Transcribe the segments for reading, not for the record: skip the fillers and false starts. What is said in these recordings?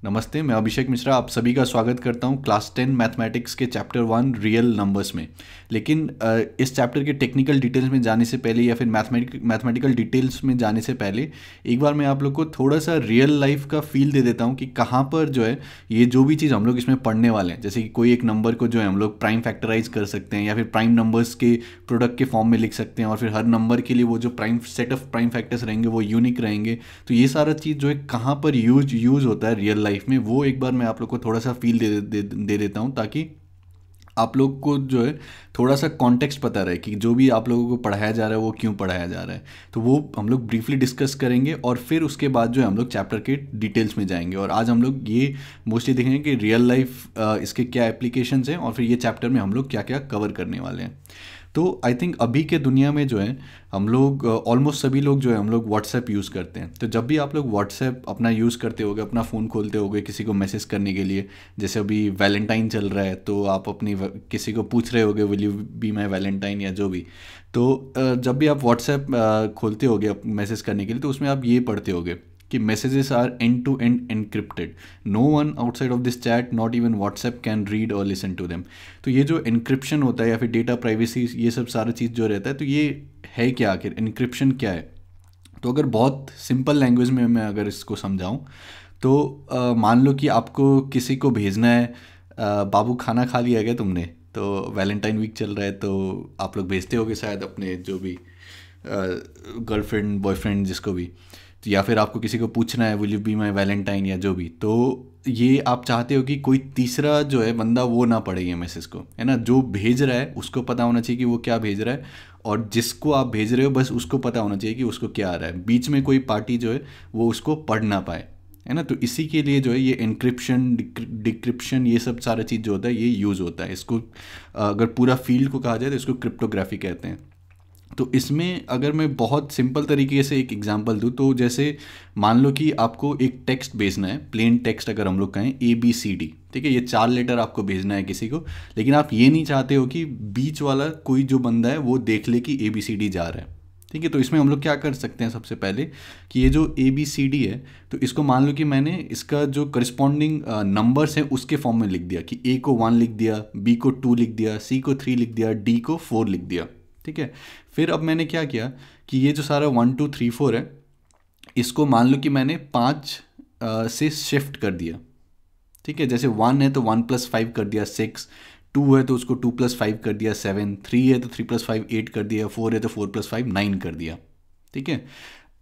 नमस्ते, मैं अभिषेक मिश्रा आप सभी का स्वागत करता हूं क्लास 10 मैथमेटिक्स के चैप्टर 1 रियल नंबर्स में। लेकिन इस चैप्टर के टेक्निकल डिटेल्स में जाने से पहले या फिर मैथमेटिकल डिटेल्स में जाने से पहले एक बार मैं आप लोग को थोड़ा सा रियल लाइफ का फील दे देता हूं कि कहाँ पर जो है ये जो भी चीज़ हम लोग इसमें पढ़ने वाले हैं, जैसे कि कोई एक नंबर को जो है हम लोग प्राइम फैक्टराइज कर सकते हैं या फिर प्राइम नंबर्स के प्रोडक्ट के फॉर्म में लिख सकते हैं, और फिर हर नंबर के लिए वो जो prime set of prime factors रहेंगे वो यूनिक रहेंगे। तो ये सारा चीज़ जो है कहाँ पर यूज़ होता है रियल लाइफ में, वो एक बार मैं आप लोग को थोड़ा सा फील दे देता हूँ, ताकि आप लोग को जो है थोड़ा सा कॉन्टेक्स्ट पता रहे कि जो भी आप लोगों को पढ़ाया जा रहा है वो क्यों पढ़ाया जा रहा है। तो वो हम लोग ब्रीफली डिस्कस करेंगे और फिर उसके बाद जो है हम लोग चैप्टर के डिटेल्स में जाएंगे। और आज हम लोग ये मोस्टली देखेंगे कि रियल लाइफ इसके क्या एप्लीकेशंस हैं और फिर ये चैप्टर में हम लोग क्या क्या कवर करने वाले हैं। तो आई थिंक अभी के दुनिया में जो है हम लोग ऑलमोस्ट सभी लोग जो है हम लोग व्हाट्सएप यूज़ करते हैं। तो जब भी आप लोग व्हाट्सएप अपना यूज़ करते होगे, अपना फ़ोन खोलते होगे किसी को मैसेज करने के लिए, जैसे अभी वैलेंटाइन चल रहा है तो आप अपनी किसी को पूछ रहे होगे will you be my Valentine या जो भी। तो जब भी आप व्हाट्सएप खोलते होगे मैसेज करने के लिए तो उसमें आप ये पढ़ते होगे कि messages are end to end encrypted. No one outside of this chat, not even WhatsApp, can read or listen to them. तो ये जो encryption होता है या फिर डेटा प्राइवेसी, ये सब सारा चीज़ जो रहता है, तो ये है क्या, आखिर encryption क्या है। तो अगर बहुत सिंपल लैंग्वेज में मैं अगर इसको समझाऊँ तो मान लो कि आपको किसी को भेजना है बाबू खाना खा लिया क्या तुमने। तो वैलेंटाइन वीक चल रहा है तो आप लोग भेजते होगे शायद अपने जो भी गर्लफ्रेंड बॉयफ्रेंड जिसको भी, तो या फिर आपको किसी को पूछना है will you be my Valentine या जो भी। तो ये आप चाहते हो कि कोई तीसरा जो है बंदा वो ना पढ़े ये मैसेज को, है ना। जो भेज रहा है उसको पता होना चाहिए कि वो क्या भेज रहा है, और जिसको आप भेज रहे हो बस उसको पता होना चाहिए कि उसको क्या आ रहा है। बीच में कोई पार्टी जो है वो उसको पढ़ ना पाए, है ना। तो इसी के लिए जो है ये एनक्रिप्शन डिक्रिप्शन ये सब सारा चीज़ जो होता है ये यूज़ होता है। इसको अगर पूरा फील्ड को कहा जाए तो इसको क्रिप्टोग्राफी कहते हैं। तो इसमें अगर मैं बहुत सिंपल तरीके से एक एग्जांपल दूँ तो जैसे मान लो कि आपको एक टेक्स्ट भेजना है, प्लेन टेक्स्ट अगर हम लोग कहें ABCD, ठीक है, ये 4 लेटर आपको भेजना है किसी को, लेकिन आप ये नहीं चाहते हो कि बीच वाला कोई जो बंदा है वो देख ले कि ABCD जा रहा है, ठीक है। तो इसमें हम लोग क्या कर सकते हैं, सबसे पहले कि ये जो ABCD है तो इसको मान लो कि मैंने इसका जो करस्पॉन्डिंग नंबर्स हैं उसके फॉर्म में लिख दिया कि A को 1 लिख दिया, B को 2 लिख दिया, C को 3 लिख दिया, D को 4 लिख दिया, ठीक है। फिर अब मैंने क्या किया कि ये जो सारा 1 2 3 4 है इसको मान लो कि मैंने 5 से शिफ्ट कर दिया, ठीक है। जैसे 1 है तो 1 + 5 कर दिया 6, 2 है तो उसको 2 + 5 कर दिया 7, 3 है तो 3 + 5 8 कर दिया, 4 है तो 4 + 5 9 कर दिया, ठीक है।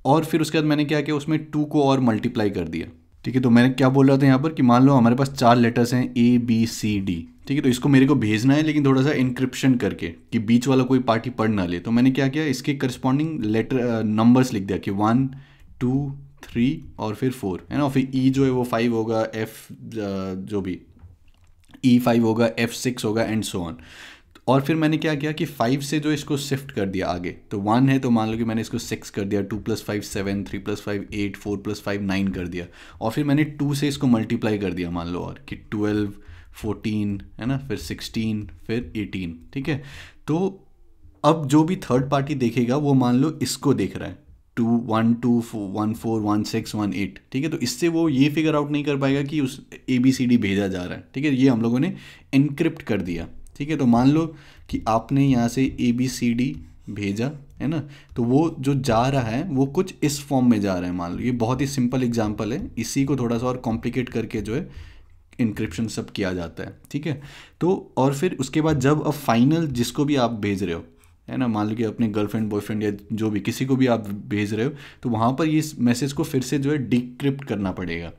और फिर उसके बाद मैंने क्या किया, उसमें 2 को और मल्टीप्लाई कर दिया, ठीक है। तो मैंने क्या बोल रहा था यहाँ पर कि मान लो हमारे पास 4 लेटर्स हैं ABCD, ठीक है। तो इसको मेरे को भेजना है लेकिन थोड़ा सा इंक्रिप्शन करके कि बीच वाला कोई पार्टी पढ़ ना ले। तो मैंने क्या किया, इसके करस्पॉन्डिंग लेटर नंबर्स लिख दिया कि 1 2 3 और फिर 4, है ना। और फिर E जो है वो 5 होगा, F जो भी E5 होगा, F6 होगा एंड सो ऑन। और फिर मैंने क्या किया कि 5 से जो इसको शिफ्ट कर दिया आगे, तो 1 है तो मान लो कि मैंने इसको 6 कर दिया, 2 + 5 7, 3 + 5 8, 4 + 5 9 कर दिया। और फिर मैंने 2 से इसको मल्टीप्लाई कर दिया मान लो, और कि 12 14, है ना, फिर 16 फिर 18, ठीक है। तो अब जो भी थर्ड पार्टी देखेगा वो मान लो इसको देख रहा है 2 1 2 1 4 1 6 1 8, ठीक है। तो इससे वो ये फिगर आउट नहीं कर पाएगा कि उस ABCD भेजा जा रहा है, ठीक है। ये हम लोगों ने एनक्रिप्ट कर दिया, ठीक है। तो मान लो कि आपने यहाँ से ABCD भेजा, है ना, तो वो जो जा रहा है वो कुछ इस फॉर्म में जा रहा है। मान लो ये बहुत ही सिंपल एग्जांपल है, इसी को थोड़ा सा और कॉम्प्लिकेट करके जो है इंक्रिप्शन सब किया जाता है, ठीक है। तो और फिर उसके बाद जब अब फाइनल जिसको भी आप भेज रहे हो, है ना, मान लो कि अपने गर्लफ्रेंड बॉयफ्रेंड या जो भी किसी को भी आप भेज रहे हो, तो वहाँ पर ये मैसेज को फिर से जो है डिक्रिप्ट करना पड़ेगा,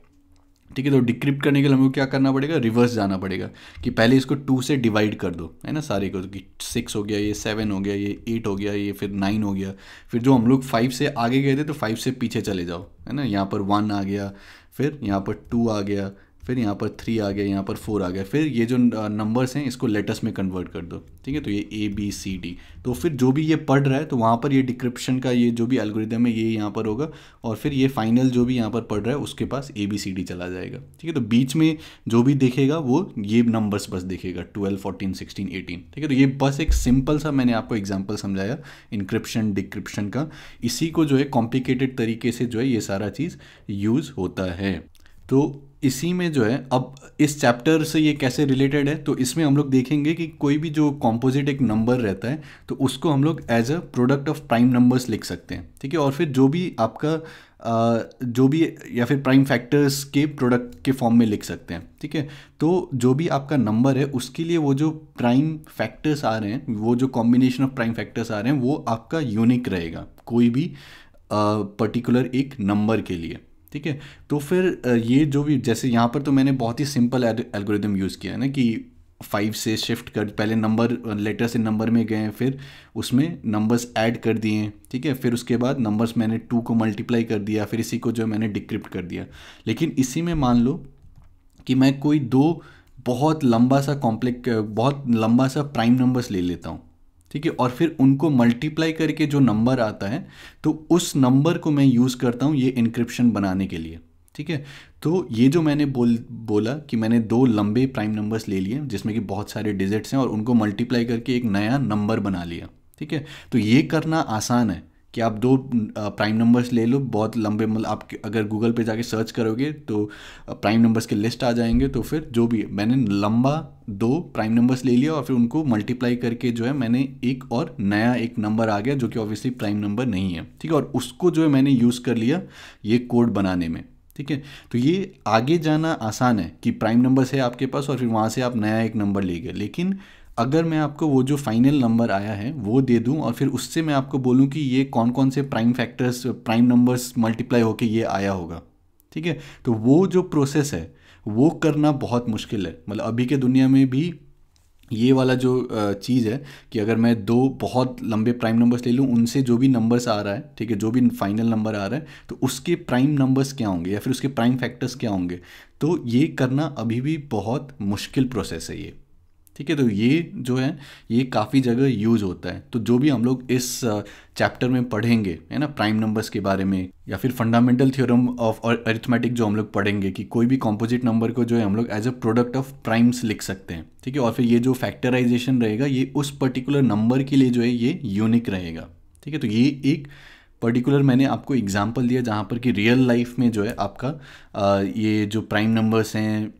ठीक है। तो डिक्रिप्ट करने के लिए हमको क्या करना पड़ेगा, रिवर्स जाना पड़ेगा कि पहले इसको 2 से डिवाइड कर दो, है ना, सारे को, कि 6 हो गया, ये 7 हो गया, ये 8 हो गया, ये फिर 9 हो गया। फिर जो हम लोग 5 से आगे गए थे तो 5 से पीछे चले जाओ, है ना, यहाँ पर 1 आ गया, फिर यहाँ पर 2 आ गया, फिर यहाँ पर 3 आ गया, यहाँ पर 4 आ गया। फिर ये जो नंबर्स हैं इसको लेटर्स में कन्वर्ट कर दो, ठीक है। तो ये ABCD, तो फिर जो भी ये पढ़ रहा है तो वहाँ पर ये डिक्रिप्शन का ये जो भी एल्गोरिदम है ये यहाँ पर होगा, और फिर ये फाइनल जो भी यहाँ पर पढ़ रहा है उसके पास ABCD चला जाएगा, ठीक है। तो बीच में जो भी देखेगा वो ये नंबर्स बस देखेगा 12 14 16 18, ठीक है। तो ये बस एक सिंपल सा मैंने आपको एग्जाम्पल समझाया इंक्रिप्शन डिक्रिप्शन का। इसी को जो है कॉम्प्लिकेटेड तरीके से जो है ये सारा चीज़ यूज़ होता है। तो इसी में जो है, अब इस चैप्टर से ये कैसे रिलेटेड है, तो इसमें हम लोग देखेंगे कि कोई भी जो कॉम्पोजिट एक नंबर रहता है तो उसको हम लोग as a product of prime numbers लिख सकते हैं, ठीक है। और फिर जो भी आपका जो भी, या फिर प्राइम फैक्टर्स के प्रोडक्ट के फॉर्म में लिख सकते हैं, ठीक है। तो जो भी आपका नंबर है उसके लिए वो जो प्राइम फैक्टर्स आ रहे हैं, वो जो कॉम्बिनेशन ऑफ प्राइम फैक्टर्स आ रहे हैं वो आपका यूनिक रहेगा कोई भी पर्टिकुलर एक नंबर के लिए, ठीक है। तो फिर ये जो भी, जैसे यहाँ पर तो मैंने बहुत ही सिंपल एल्गोरिदम यूज़ किया है ना, कि 5 से शिफ्ट कर, पहले नंबर लेटर से नंबर में गए, फिर उसमें नंबर्स ऐड कर दिए, ठीक है। फिर उसके बाद नंबर्स मैंने 2 को मल्टीप्लाई कर दिया, फिर इसी को जो मैंने डिक्रिप्ट कर दिया। लेकिन इसी में मान लो कि मैं कोई दो बहुत लंबा सा बहुत लंबा सा प्राइम नंबर्स ले लेता हूँ, ठीक है। और फिर उनको मल्टीप्लाई करके जो नंबर आता है तो उस नंबर को मैं यूज़ करता हूँ ये इनक्रिप्शन बनाने के लिए, ठीक है। तो ये जो मैंने बोला कि मैंने दो लंबे प्राइम नंबर्स ले लिए जिसमें कि बहुत सारे डिजिट्स हैं और उनको मल्टीप्लाई करके एक नया नंबर बना लिया, ठीक है। तो ये करना आसान है कि आप दो प्राइम नंबर्स ले लो बहुत लंबे, मतलब आप अगर गूगल पे जाके सर्च करोगे तो प्राइम नंबर्स के लिस्ट आ जाएंगे। तो फिर जो भी मैंने लंबा दो प्राइम नंबर्स ले लिया और फिर उनको मल्टीप्लाई करके जो है मैंने एक और नया एक नंबर आ गया जो कि ऑब्वियसली प्राइम नंबर नहीं है, ठीक है। और उसको जो है मैंने यूज़ कर लिया ये कोड बनाने में, ठीक है। तो ये आगे जाना आसान है कि प्राइम नंबर्स है आपके पास और फिर वहाँ से आप नया एक नंबर ले गए। लेकिन अगर मैं आपको वो जो फाइनल नंबर आया है वो दे दूं और फिर उससे मैं आपको बोलूं कि ये कौन कौन से prime factors, prime numbers multiply होके ये आया होगा, ठीक है। तो वो जो प्रोसेस है वो करना बहुत मुश्किल है। मतलब अभी के दुनिया में भी ये वाला जो चीज़ है कि अगर मैं दो बहुत लंबे प्राइम नंबर्स ले लूँ, उनसे जो भी नंबर्स आ रहा है, ठीक है, जो भी फाइनल नंबर आ रहा है तो उसके प्राइम नंबर्स क्या होंगे या फिर उसके प्राइम फैक्टर्स क्या होंगे, तो ये करना अभी भी बहुत मुश्किल प्रोसेस है ये, ठीक है। तो ये जो है ये काफ़ी जगह यूज़ होता है। तो जो भी हम लोग इस चैप्टर में पढ़ेंगे है ना, प्राइम नंबर्स के बारे में या फिर फंडामेंटल थ्योरम ऑफ अरिथमेटिक जो हम लोग पढ़ेंगे कि कोई भी कॉम्पोजिट नंबर को जो है हम लोग as a product of primes लिख सकते हैं, ठीक है। और फिर ये जो फैक्टराइजेशन रहेगा ये उस पर्टिकुलर नंबर के लिए जो है ये यूनिक रहेगा, ठीक है। तो ये एक पर्टिकुलर मैंने आपको एग्जांपल दिया जहाँ पर कि रियल लाइफ में जो है आपका ये जो प्राइम नंबर्स हैं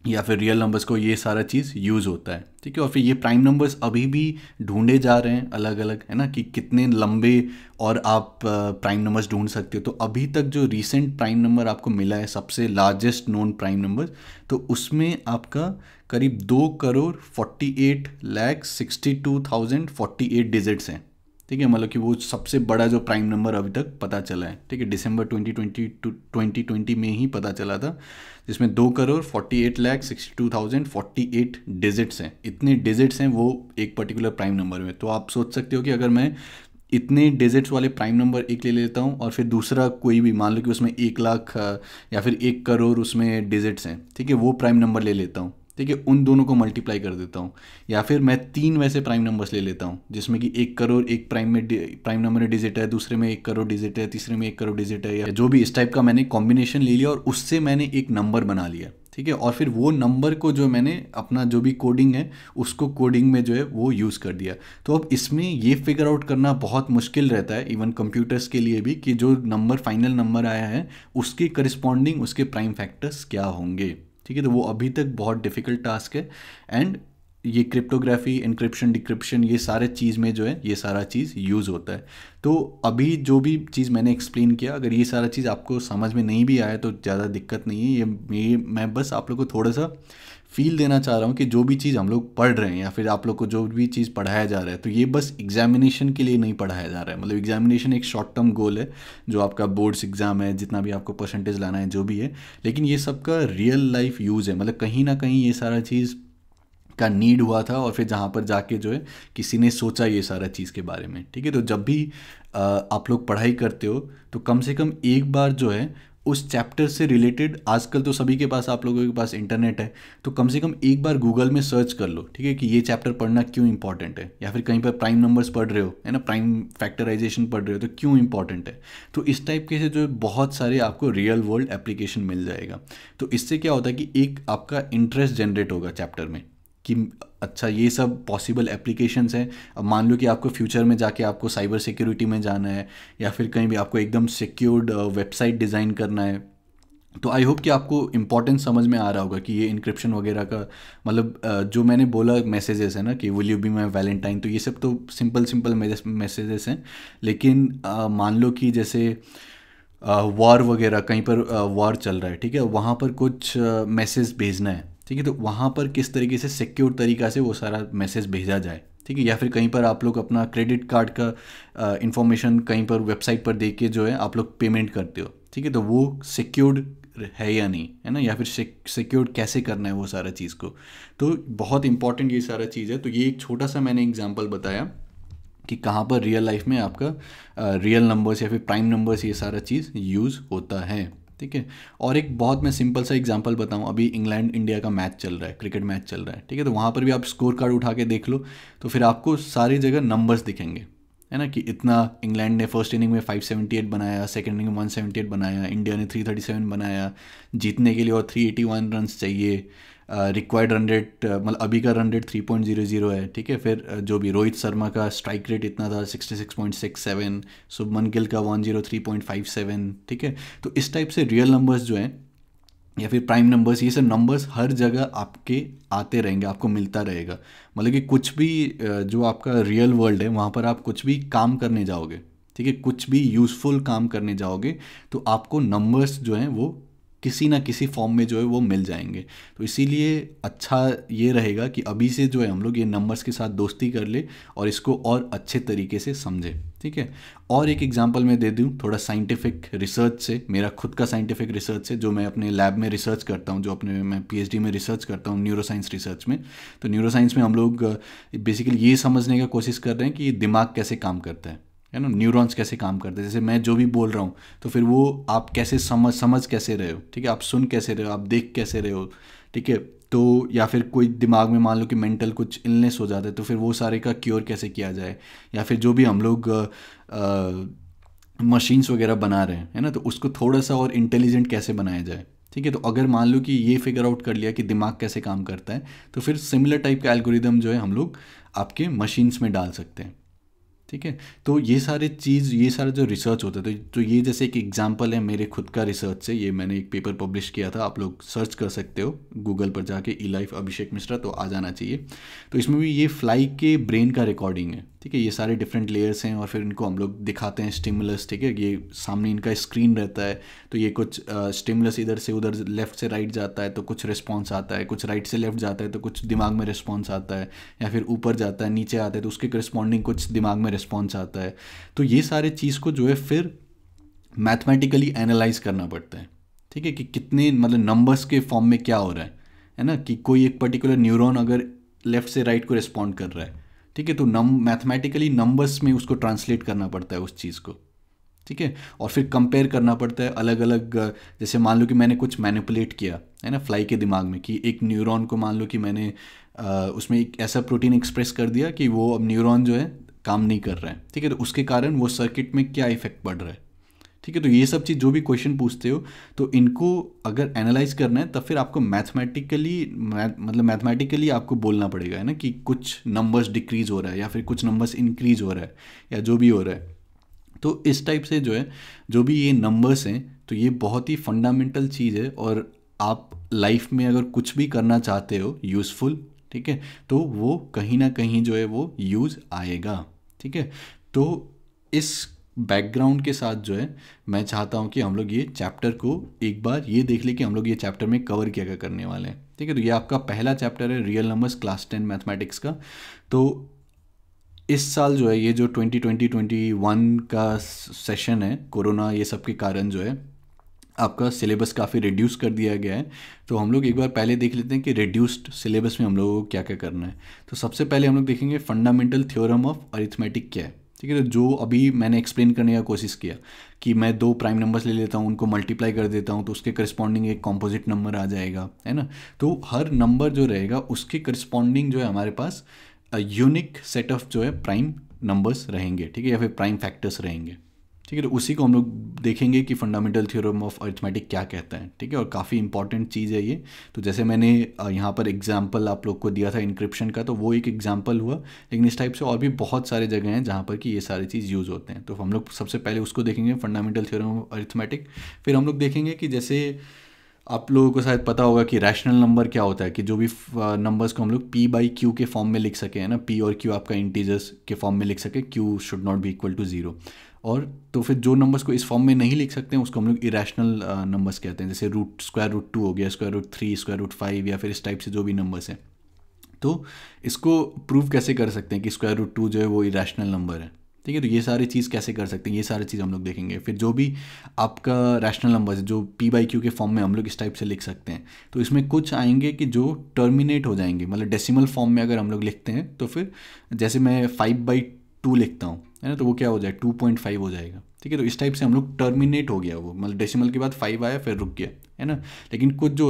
या फिर रियल नंबर्स को ये सारा चीज़ यूज़ होता है, ठीक है। और फिर ये प्राइम नंबर्स अभी भी ढूंढे जा रहे हैं अलग अलग, है ना, कि कितने लंबे और आप प्राइम नंबर्स ढूंढ सकते हो। तो अभी तक जो रीसेंट प्राइम नंबर आपको मिला है सबसे लार्जेस्ट नोन प्राइम नंबर, तो उसमें आपका करीब 2,48,62,048 डिजिट्स हैं, ठीक है। मतलब कि वो सबसे बड़ा जो प्राइम नंबर अभी तक पता चला है, ठीक है, दिसंबर 2020 में ही पता चला था, जिसमें 2,48,62,048 डिजिट्स हैं। इतने डिजिट्स हैं वो एक पर्टिकुलर प्राइम नंबर में। तो आप सोच सकते हो कि अगर मैं इतने डिजिट्स वाले प्राइम नंबर एक ले लेता हूँ और फिर दूसरा कोई भी, मान लो कि उसमें 1 लाख या फिर 1 करोड़ उसमें डिजिट्स हैं, ठीक है, वो प्राइम नंबर ले लेता हूँ, ठीक है, उन दोनों को मल्टीप्लाई कर देता हूँ। या फिर मैं 3 वैसे प्राइम नंबर्स ले लेता हूँ जिसमें कि 1 करोड़ एक प्राइम नंबर में डिजिट है, दूसरे में 1 करोड़ डिजिट है, तीसरे में 1 करोड़ डिजिट है, या जो भी इस टाइप का मैंने कॉम्बिनेशन ले लिया और उससे मैंने एक नंबर बना लिया, ठीक है। और फिर वो नंबर को जो मैंने अपना जो भी कोडिंग है उसको कोडिंग में जो है वो यूज़ कर दिया। तो अब इसमें ये फिगर आउट करना बहुत मुश्किल रहता है इवन कंप्यूटर्स के लिए भी कि जो नंबर फाइनल नंबर आया है उसके करस्पॉन्डिंग उसके प्राइम फैक्टर्स क्या होंगे, ठीक है। तो वो अभी तक बहुत डिफ़िकल्ट टास्क है। एंड ये क्रिप्टोग्राफी, इनक्रिप्शन, डिक्रिप्शन, ये सारे चीज़ में जो है ये सारा चीज़ यूज़ होता है। तो अभी जो भी चीज़ मैंने एक्सप्लेन किया, अगर ये सारा चीज़ आपको समझ में नहीं भी आया तो ज़्यादा दिक्कत नहीं है। ये मैं बस आप लोग को थोड़ा सा फील देना चाह रहा हूँ कि जो भी चीज़ हम लोग पढ़ रहे हैं या फिर आप लोग को जो भी चीज़ पढ़ाया जा रहा है तो ये बस एग्जामिनेशन के लिए नहीं पढ़ाया जा रहा है। मतलब एग्जामिनेशन एक शॉर्ट टर्म गोल है, जो आपका बोर्ड्स एग्ज़ाम है, जितना भी आपको परसेंटेज लाना है जो भी है, लेकिन ये सब का रियल लाइफ यूज़ है। मतलब कहीं ना कहीं ये सारा चीज़ का नीड हुआ था और फिर जहाँ पर जाके जो है किसी ने सोचा ये सारा चीज़ के बारे में, ठीक है। तो जब भी आप लोग पढ़ाई करते हो तो कम से कम एक बार जो है उस चैप्टर से रिलेटेड, आजकल तो सभी के पास, आप लोगों के पास इंटरनेट है, तो कम से कम एक बार गूगल में सर्च कर लो, ठीक है, कि ये चैप्टर पढ़ना क्यों इंपॉर्टेंट है। या फिर कहीं पर प्राइम नंबर्स पढ़ रहे हो, है ना, प्राइम फैक्टराइजेशन पढ़ रहे हो, तो क्यों इंपॉर्टेंट है। तो इस टाइप के से जो बहुत सारे आपको रियल वर्ल्ड एप्लीकेशन मिल जाएगा। तो इससे क्या होता है कि एक आपका इंटरेस्ट जनरेट होगा चैप्टर में कि अच्छा ये सब पॉसिबल एप्लीकेशंस हैं। अब मान लो कि आपको फ्यूचर में जाके आपको साइबर सिक्योरिटी में जाना है या फिर कहीं भी आपको एकदम सिक्योर्ड वेबसाइट डिज़ाइन करना है, तो आई होप कि आपको इम्पोर्टेंस समझ में आ रहा होगा कि ये इंक्रिप्शन वगैरह का मतलब जो मैंने बोला मैसेजेस है ना कि will you be my Valentine, तो ये सब तो सिंपल सिंपल मैसेजेस हैं। लेकिन मान लो कि जैसे वॉर वगैरह कहीं पर वॉर चल रहा है, ठीक है, वहाँ पर कुछ मैसेज भेजना है, ठीक है, तो वहाँ पर किस तरीके से सिक्योर तरीक़ा से वो सारा मैसेज भेजा जाए, ठीक है। या फिर कहीं पर आप लोग अपना क्रेडिट कार्ड का इंफॉर्मेशन कहीं पर वेबसाइट पर देख के जो है आप लोग पेमेंट करते हो, ठीक है, तो वो सिक्योर्ड है या नहीं, है ना, या फिर सिक्योर्ड कैसे करना है वो सारा चीज़ को। तो बहुत इंपॉर्टेंट ये सारा चीज़ है। तो ये एक छोटा सा मैंने एग्जांपल बताया कि कहाँ पर रियल लाइफ में आपका रियल नंबर्स या फिर प्राइम नंबर्स ये सारा चीज़ यूज़ होता है, ठीक है। और एक बहुत मैं सिंपल सा एग्जांपल बताऊं, अभी इंग्लैंड इंडिया का मैच चल रहा है, क्रिकेट मैच चल रहा है, ठीक है, तो वहाँ पर भी आप स्कोर कार्ड उठा के देख लो तो फिर आपको सारी जगह नंबर्स दिखेंगे, है ना, कि इतना इंग्लैंड ने फर्स्ट इनिंग में 578 बनाया, सेकंड इनिंग में 178 बनाया, इंडिया ने 337 बनाया, जीतने के लिए और 381 रन्स चाहिए, रिक्वायर्ड रन रेट मतलब अभी का रन रेट 3.00 है, ठीक है। फिर जो भी रोहित शर्मा का स्ट्राइक रेट इतना था 66.67, शुभमन गिल का 103.57, ठीक है। तो इस टाइप से रियल नंबर्स जो हैं या फिर प्राइम नंबर्स, ये सब नंबर्स हर जगह आपके आते रहेंगे, आपको मिलता रहेगा। मतलब कि कुछ भी जो आपका रियल वर्ल्ड है वहाँ पर आप कुछ भी काम करने जाओगे, ठीक है, कुछ भी यूज़फुल काम करने जाओगे तो आपको नंबर्स जो हैं वो किसी ना किसी फॉर्म में जो है वो मिल जाएंगे। तो इसीलिए अच्छा ये रहेगा कि अभी से जो है हम लोग ये नंबर्स के साथ दोस्ती कर ले और इसको और अच्छे तरीके से समझें, ठीक है। और एक एग्जांपल मैं दे दूं थोड़ा साइंटिफिक रिसर्च से, मेरा खुद का साइंटिफिक रिसर्च से, जो मैं अपने लैब में रिसर्च करता हूं, जो अपने मैं पीएचडी में रिसर्च करता हूं न्यूरो साइंस रिसर्च में। तो न्यूरो साइंस में हम लोग बेसिकली ये समझने का कोशिश कर रहे हैं कि दिमाग कैसे काम करता है ना, न्यूरॉन्स कैसे काम करते हैं। जैसे मैं जो भी बोल रहा हूँ तो फिर वो आप कैसे समझ कैसे रहे हो, ठीक है, आप सुन कैसे रहे हो, आप देख कैसे रहे हो, ठीक है। तो या फिर कोई दिमाग में मान लो कि मेंटल कुछ इलनेस हो जाता है तो फिर वो सारे का क्योर कैसे किया जाए, या फिर जो भी हम लोग मशीन्स वगैरह बना रहे हैं, है ना, तो उसको थोड़ा सा और इंटेलिजेंट कैसे बनाया जाए, ठीक है। तो अगर मान लो कि ये फिगर आउट कर लिया कि दिमाग कैसे काम करता है तो फिर सिमिलर टाइप का एल्गोरिदम जो है हम लोग आपके मशीन्स में डाल सकते हैं, ठीक है। तो ये सारे चीज़, ये सारा जो रिसर्च होता है, तो ये जैसे एक एग्जांपल है मेरे खुद का रिसर्च से, ये मैंने एक पेपर पब्लिश किया था, आप लोग सर्च कर सकते हो गूगल पर जाके ई लाइफ अभिषेक मिश्रा, तो आ जाना चाहिए। तो इसमें भी ये फ्लाई के ब्रेन का रिकॉर्डिंग है, ठीक है, ये सारे डिफरेंट लेयर्स हैं और फिर इनको हम लोग दिखाते हैं स्टिमुलस, ठीक है, ये सामने इनका स्क्रीन रहता है, तो ये कुछ स्टिमुलस इधर से उधर लेफ्ट से राइट जाता है तो कुछ रिस्पॉन्स आता है, कुछ राइट से लेफ्ट जाता है तो कुछ दिमाग में रिस्पॉन्स आता है, या फिर ऊपर जाता है नीचे आता है तो उसके करस्पॉन्डिंग कुछ दिमाग में रिस्पॉन्स आता है। तो ये सारे चीज़ को जो है फिर मैथमेटिकली एनालाइज करना पड़ता है, ठीक है, कि कितने मतलब नंबर्स के फॉर्म में क्या हो रहा है ना, कि कोई एक पर्टिकुलर न्यूरॉन अगर लेफ्ट से राइट को रिस्पॉन्ड कर रहा है, ठीक है, तो मैथमेटिकली नंबर्स में उसको ट्रांसलेट करना पड़ता है उस चीज़ को, ठीक है। और फिर कंपेयर करना पड़ता है अलग अलग, जैसे मान लो कि मैंने कुछ मैनिपुलेट किया है ना फ्लाई के दिमाग में, कि एक न्यूरॉन को मान लो कि मैंने उसमें एक ऐसा प्रोटीन एक्सप्रेस कर दिया कि वो अब न्यूरॉन जो है काम नहीं कर रहा है, ठीक है, तो उसके कारण वो सर्किट में क्या इफेक्ट पड़ रहा है, ठीक है। तो ये सब चीज़ जो भी क्वेश्चन पूछते हो तो इनको अगर एनालाइज करना है तब फिर आपको मैथमेटिकली आपको बोलना पड़ेगा, है ना, कि कुछ नंबर्स डिक्रीज हो रहा है या फिर कुछ नंबर्स इंक्रीज हो रहा है या जो भी हो रहा है। तो इस टाइप से जो है जो भी ये नंबर्स हैं तो ये बहुत ही फंडामेंटल चीज़ है, और आप लाइफ में अगर कुछ भी करना चाहते हो यूज़फुल, ठीक है, तो वो कहीं ना कहीं जो है वो यूज़ आएगा, ठीक है। तो इस बैकग्राउंड के साथ जो है मैं चाहता हूँ कि हम लोग ये चैप्टर को एक बार ये देख लें कि हम लोग ये चैप्टर में कवर क्या क्या करने वाले हैं, ठीक है। तो ये आपका पहला चैप्टर है रियल नंबर्स क्लास 10 मैथमेटिक्स का। तो इस साल जो है ये जो 2020-21 का सेशन है, कोरोना ये सब के कारण जो है आपका सिलेबस काफ़ी रिड्यूस कर दिया गया है। तो हम लोग एक बार पहले देख लेते हैं कि रिड्यूस्ड सिलेबस में हम लोगों को क्या क्या करना है। तो सबसे पहले हम लोग देखेंगे फंडामेंटल थ्योरम ऑफ अरिथमेटिक क्या है, ठीक है। तो जो अभी मैंने एक्सप्लेन करने का कोशिश किया कि मैं दो प्राइम नंबर्स ले लेता हूँ, उनको मल्टीप्लाई कर देता हूँ तो उसके करस्पॉन्डिंग एक कॉम्पोजिट नंबर आ जाएगा, है ना। तो हर नंबर जो रहेगा उसके करस्पॉन्डिंग जो है हमारे पास यूनिक सेट ऑफ जो है प्राइम नंबर्स रहेंगे, ठीक है, या फिर प्राइम फैक्टर्स रहेंगे, ठीक है। तो उसी को हम लोग देखेंगे कि फंडामेंटल थ्योरम ऑफ अरिथमेटिक क्या कहता है, ठीक है। और काफ़ी इंपॉर्टेंट चीज़ है ये। तो जैसे मैंने यहाँ पर एग्जांपल आप लोग को दिया था इंक्रिप्शन का, तो वो एक एग्जांपल हुआ, लेकिन इस टाइप से और भी बहुत सारे जगह हैं जहाँ पर कि ये सारी चीज़ यूज़ होते हैं। तो हम लोग सबसे पहले उसको देखेंगे, फंडामेंटल थ्योरम ऑफ अरिथमेटिक। फिर हम लोग देखेंगे कि जैसे आप लोगों को शायद पता होगा कि रैशनल नंबर क्या होता है, कि जो भी नंबर्स को हम लोग p बाई क्यू के फॉर्म में लिख सके, है ना, p और q आपका इंटीजर्स के फॉर्म में लिख सके, q should not be equal to 0। और तो फिर जो नंबर्स को इस फॉर्म में नहीं लिख सकते हैं उसको हम लोग इरेशनल नंबर्स कहते हैं, जैसे √√2 हो गया, √3, √5 या फिर इस टाइप से जो भी नंबर्स हैं। तो इसको प्रूव कैसे कर सकते हैं कि √2 जो है वो इरेशनल नंबर है, ठीक है। तो ये सारी चीज़ कैसे कर सकते हैं, ये सारी चीज़ हम लोग देखेंगे। फिर जो भी आपका रैशनल नंबर है जो p बाई क्यू के फॉर्म में हम लोग इस टाइप से लिख सकते हैं, तो इसमें कुछ आएंगे कि जो टर्मिनेट हो जाएंगे, मतलब डेसिमल फॉर्म में अगर हम लोग लिखते हैं तो फिर जैसे मैं 5/2 लिखता हूँ, है ना, तो वो क्या हो जाए 2.5 हो जाएगा, ठीक है। तो इस टाइप से हम लोग टर्मिनेट हो गया वो, मतलब डेसिमल के बाद 5 आया फिर रुक गया, है ना। लेकिन कुछ जो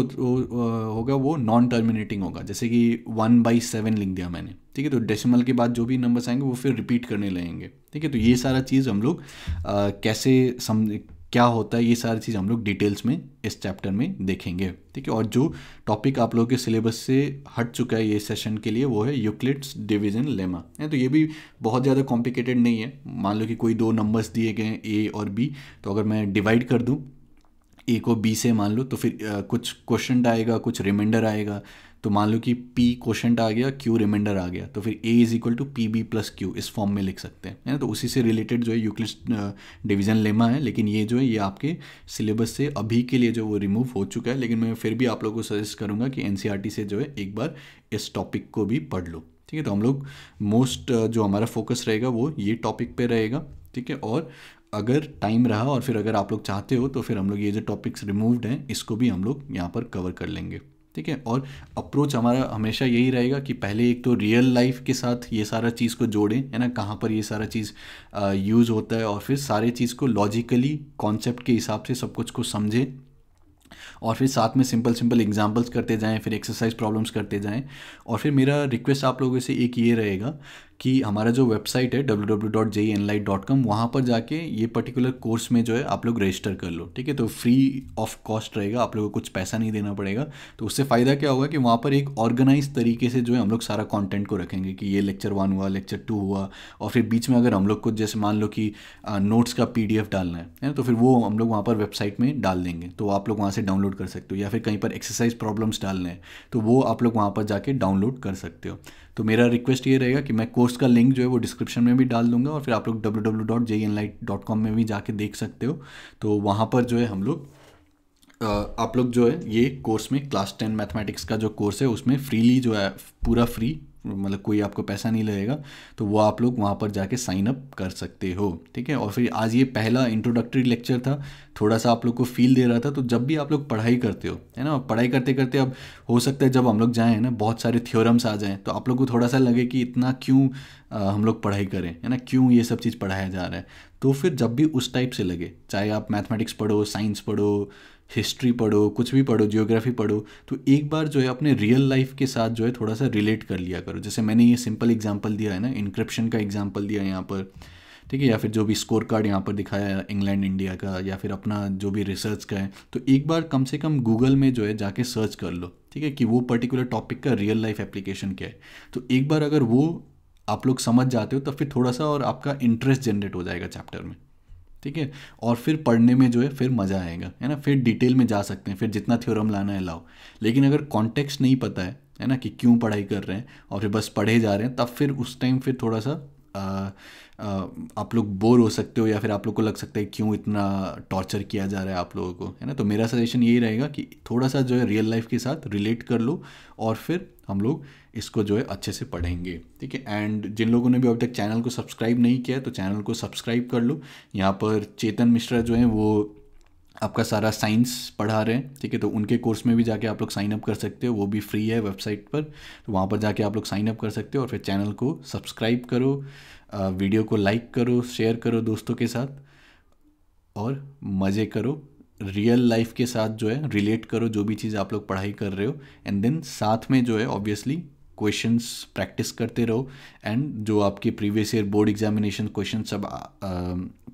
होगा वो नॉन टर्मिनेटिंग होगा, जैसे कि 1/7 लिख दिया मैंने, ठीक है। तो डेसिमल के बाद जो भी नंबर्स आएंगे वो फिर रिपीट करने लगेंगे, ठीक है। तो ये सारा चीज़ हम लोग कैसे क्या होता है, ये सारी चीज़ हम लोग डिटेल्स में इस चैप्टर में देखेंगे, ठीक है। और जो टॉपिक आप लोगों के सिलेबस से हट चुका है ये सेशन के लिए वो है यूक्लिड्स डिवीजन लेमा, है। तो ये भी बहुत ज़्यादा कॉम्प्लिकेटेड नहीं है। मान लो कि कोई दो नंबर्स दिए गए हैं a और b, तो अगर मैं डिवाइड कर दूँ a को b से, मान लो, तो फिर कुछ क्वेश्चन आएगा, कुछ रिमाइंडर आएगा। तो मान लो कि p क्वेश्चन आ गया, q रिमाइंडर आ गया, तो फिर a is equal to pb plus q इस फॉर्म में लिख सकते हैं, है ना। तो उसी से रिलेटेड जो है यूक्लिड्स डिवीजन लेमा है, लेकिन ये जो है ये आपके सिलेबस से अभी के लिए जो वो रिमूव हो चुका है। लेकिन मैं फिर भी आप लोगों को सजेस्ट करूँगा कि एनसीईआरटी से जो है एक बार इस टॉपिक को भी पढ़ लो, ठीक है। तो हम लोग मोस्ट जो हमारा फोकस रहेगा वो ये टॉपिक पे रहेगा, ठीक है। और अगर टाइम रहा और फिर अगर आप लोग चाहते हो तो फिर हम लोग ये जो टॉपिक्स रिमूव्ड हैं इसको भी हम लोग यहाँ पर कवर कर लेंगे, ठीक है। और अप्रोच हमारा हमेशा यही रहेगा कि पहले एक तो रियल लाइफ के साथ ये सारा चीज़ को जोड़ें, है ना, कहाँ पर ये सारा चीज़ यूज़ होता है, और फिर सारे चीज़ को लॉजिकली कॉन्सेप्ट के हिसाब से सब कुछ को समझें, और फिर साथ में सिंपल सिंपल एग्जांपल्स करते जाएं, फिर एक्सरसाइज प्रॉब्लम्स करते जाएं। और फिर मेरा रिक्वेस्ट आप लोगों से एक ये रहेगा कि हमारा जो वेबसाइट है www.jenlight.com, वहाँ पर जाके ये पर्टिकुलर कोर्स में जो है आप लोग रजिस्टर कर लो, ठीक है। तो फ्री ऑफ कॉस्ट रहेगा, आप लोगों को कुछ पैसा नहीं देना पड़ेगा। तो उससे फ़ायदा क्या होगा कि वहाँ पर एक ऑर्गेनाइज तरीके से जो है हम लोग सारा कंटेंट को रखेंगे कि ये लेक्चर 1 हुआ, लेक्चर 2 हुआ, और फिर बीच में अगर हम लोग को जैसे मान लो कि नोट्स का PDF डालना है ना, तो फिर वो हम लोग वहाँ पर वेबसाइट में डाल देंगे, तो आप लोग वहाँ से डाउनलोड कर सकते हो। या फिर कहीं पर एक्सरसाइज प्रॉब्लम्स डालने हैं तो वो आप लोग वहाँ पर जाके डाउनलोड कर सकते हो। तो मेरा रिक्वेस्ट ये रहेगा कि मैं कोर्स का लिंक जो है वो डिस्क्रिप्शन में भी डाल दूंगा, और फिर आप लोग www.jenlight.com में भी जाके देख सकते हो। तो वहाँ पर जो है हम लोग आप लोग जो है ये कोर्स में क्लास 10 मैथमेटिक्स का जो कोर्स है उसमें फ्रीली जो है, पूरा फ्री, मतलब कोई आपको पैसा नहीं लगेगा, तो वो आप लोग वहाँ पर जाके साइन अप कर सकते हो, ठीक है। और फिर आज ये पहला इंट्रोडक्टरी लेक्चर था, थोड़ा सा आप लोग को फील दे रहा था। तो जब भी आप लोग पढ़ाई करते हो, है ना, पढ़ाई करते करते अब हो सकता है जब हम लोग जाएँ ना बहुत सारे थ्योरम्स आ जाएँ तो आप लोग को थोड़ा सा लगे कि इतना क्यों हम लोग पढ़ाई करें, है ना, क्यों ये सब चीज़ पढ़ाया जा रहा है। तो फिर जब भी उस टाइप से लगे, चाहे आप मैथमेटिक्स पढ़ो, साइंस पढ़ो, हिस्ट्री पढ़ो, कुछ भी पढ़ो, जियोग्राफी पढ़ो, तो एक बार जो है अपने रियल लाइफ के साथ जो है थोड़ा सा रिलेट कर लिया करो। जैसे मैंने ये सिंपल एग्जांपल दिया है ना, इनक्रिप्शन का एग्जांपल दिया है यहाँ पर, ठीक है, या फिर जो भी स्कोर कार्ड यहाँ पर दिखाया है इंग्लैंड इंडिया का, या फिर अपना जो भी रिसर्च का है, तो एक बार कम से कम गूगल में जो है जाके सर्च कर लो, ठीक है, कि वो पर्टिकुलर टॉपिक का रियल लाइफ एप्लीकेशन क्या है। तो एक बार अगर वो आप लोग समझ जाते हो तो फिर थोड़ा सा और आपका इंटरेस्ट जनरेट हो जाएगा चैप्टर में, ठीक है। और फिर पढ़ने में जो है फिर मज़ा आएगा, है ना, फिर डिटेल में जा सकते हैं, फिर जितना थ्योरम लाना है लाओ। लेकिन अगर कॉन्टेक्स्ट नहीं पता है ना, कि क्यों पढ़ाई कर रहे हैं और फिर बस पढ़े जा रहे हैं, तब फिर उस टाइम फिर थोड़ा सा आप लोग बोर हो सकते हो, या फिर आप लोग को लग सकता है क्यों इतना टॉर्चर किया जा रहा है आप लोगों को, है ना। तो मेरा सजेशन यही रहेगा कि थोड़ा सा जो है रियल लाइफ के साथ रिलेट कर लो, और फिर हम लोग इसको जो है अच्छे से पढ़ेंगे, ठीक है। एंड जिन लोगों ने भी अभी तक चैनल को सब्सक्राइब नहीं किया है तो चैनल को सब्सक्राइब कर लो। यहाँ पर चेतन मिश्रा जो हैं वो आपका सारा साइंस पढ़ा रहे हैं, ठीक है। तो उनके कोर्स में भी जाके आप लोग साइन अप कर सकते हो, वो भी फ्री है वेबसाइट पर, तो वहाँ पर जाके आप लोग साइन अप कर सकते हो। और फिर चैनल को सब्सक्राइब करो, वीडियो को लाइक करो, शेयर करो दोस्तों के साथ, और मज़े करो, रियल लाइफ के साथ जो है रिलेट करो जो भी चीज़ आप लोग पढ़ाई कर रहे हो। एंड देन साथ में जो है ऑब्वियसली क्वेश्चंस प्रैक्टिस करते रहो, एंड जो आपके previous year board examination question सब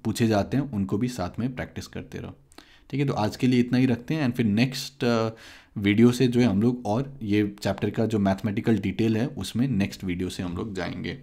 पूछे जाते हैं उनको भी साथ में प्रैक्टिस करते रहो। ठीक है, तो आज के लिए इतना ही रखते हैं, एंड फिर नेक्स्ट वीडियो से जो है हम लोग और ये चैप्टर का जो मैथमेटिकल डिटेल है उसमें नेक्स्ट वीडियो से हम लोग जाएंगे।